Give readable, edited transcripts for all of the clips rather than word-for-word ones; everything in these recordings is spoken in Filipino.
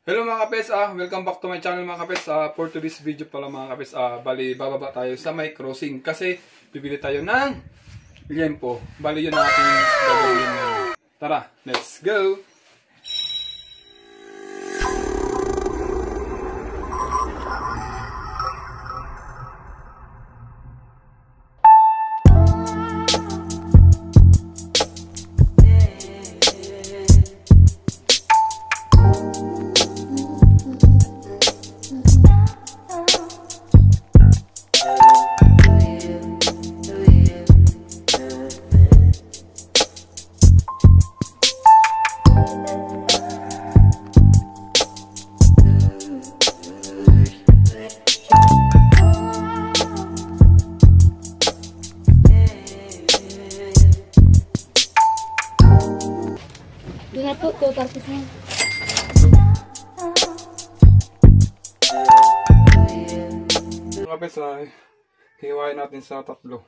Hello mga kapets, welcome back to my channel mga kapets. For today's video pala mga kapets, bali bababa tayo sa may crossing kasi bibili tayo ng liempo. Bali yun ang ating gagawin ngayon. Tara, let's go! Dua po, tuh kartusnya. Mga kapets, hiwain natin sa tatlo.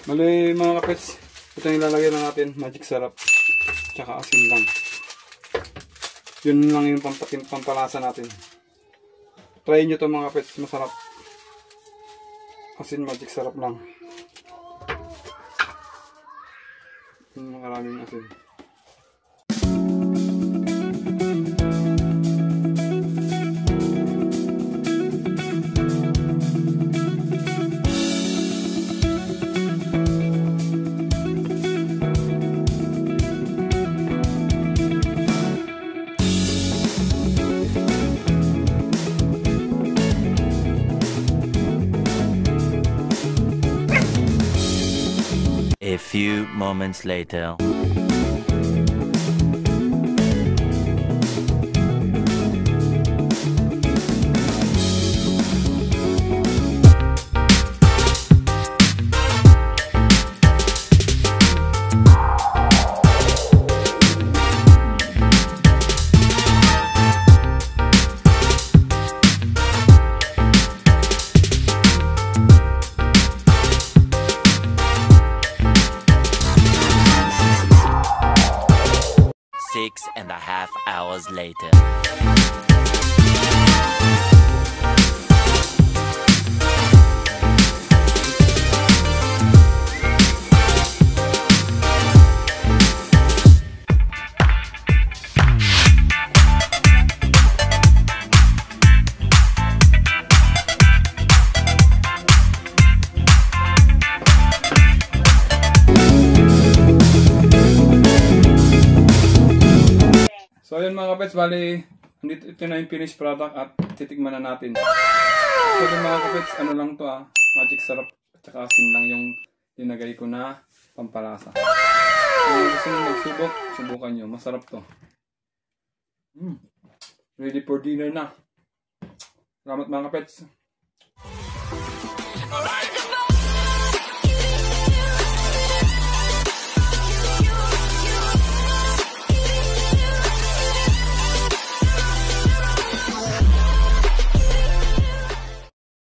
Bali mga kapets, ito yung ilalagay na natin, magic syrup, tsaka asin lang. Yun lang yung pampalasa natin. Try nyo to mga kapets, masarap. Asin, magic syrup lang. Maraming asin. A few moments later. Six and a half hours later. So ayun mga kapets, bali ito na yung finished product at titikman na natin. So yun mga kapets, ano lang to magic syrup at saka asin lang yung dinagay ko na pampalasa. Kung gusto nyo magsubok, subukan nyo, masarap to. Ready for dinner na. Salamat mga kapets.